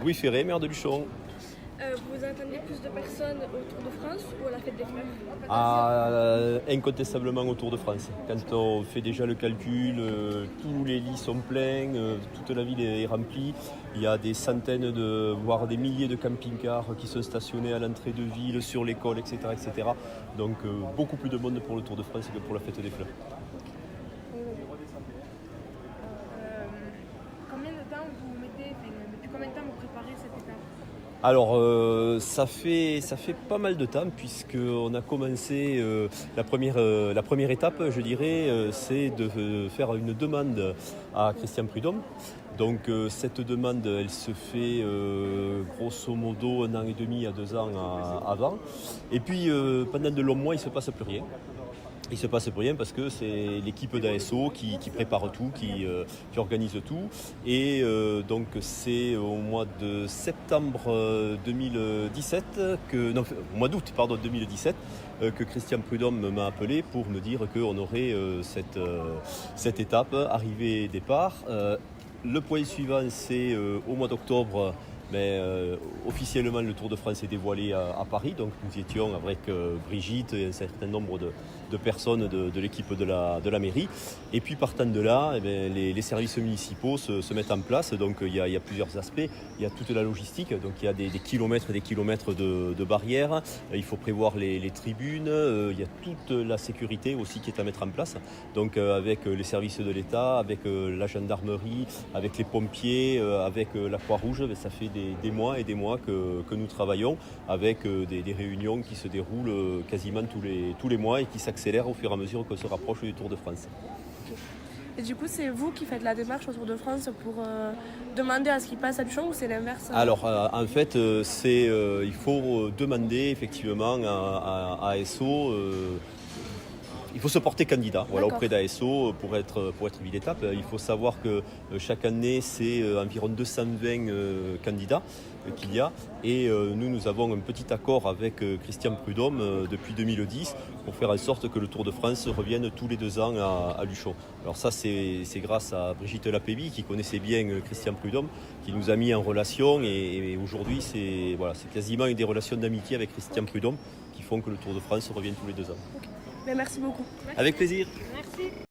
Louis Ferré, maire de Luchon. Vous attendez plus de personnes au Tour de France ou à la Fête des Fleurs? Incontestablement au Tour de France. Quand on fait déjà le calcul, tous les lits sont pleins, toute la ville est remplie. Il y a des centaines, voire des milliers de camping-cars qui sont stationnés à l'entrée de ville, sur l'école, etc. etc. Donc beaucoup plus de monde pour le Tour de France que pour la Fête des Fleurs. Combien de temps vous mettez, depuis combien de temps vous préparez cette étape? Alors ça fait pas mal de temps puisqu'on a commencé la première étape, je dirais, c'est de faire une demande à Christian Prudhomme. Donc cette demande, elle se fait grosso modo 1 an et demi à 2 ans avant. Et puis pendant de longs mois, il ne se passe plus rien. Il ne se passe plus rien parce que c'est l'équipe d'ASO qui prépare tout, qui organise tout. Et donc c'est au mois de septembre 2017, au mois d'août 2017, que Christian Prudhomme m'a appelé pour me dire qu'on aurait cette étape, arrivée et départ. Le point suivant, c'est au mois d'octobre. Mais officiellement, le Tour de France est dévoilé à Paris. Donc nous y étions avec Brigitte et un certain nombre de personnes de l'équipe de la mairie. Et puis partant de là, les services municipaux se mettent en place. Donc il y a plusieurs aspects. Il y a toute la logistique. Donc il y a des kilomètres et des kilomètres de barrières. Il faut prévoir les tribunes. Il y a toute la sécurité aussi qui est à mettre en place. Donc avec les services de l'État, avec la gendarmerie, avec les pompiers, avec la Croix-Rouge, ça fait des mois et des mois que nous travaillons avec des réunions qui se déroulent quasiment tous les mois et qui s'accélèrent au fur et à mesure qu'on se rapproche du Tour de France. Et du coup, c'est vous qui faites la démarche au Tour de France pour demander à ce qu'il passe à Luchon ou c'est l'inverse? Alors en fait, il faut demander effectivement à ASO. Il faut se porter candidat auprès d'ASO pour être ville étape. Il faut savoir que chaque année, c'est environ 220 candidats qu'il y a. Et nous avons un petit accord avec Christian Prudhomme depuis 2010 pour faire en sorte que le Tour de France revienne tous les 2 ans à Luchon. Alors ça, c'est grâce à Brigitte Lapéby qui connaissait bien Christian Prudhomme, qui nous a mis en relation. Et aujourd'hui, c'est quasiment des relations d'amitié avec Christian Prudhomme qui font que le Tour de France revienne tous les 2 ans. Okay. Mais merci beaucoup. Avec plaisir. Merci.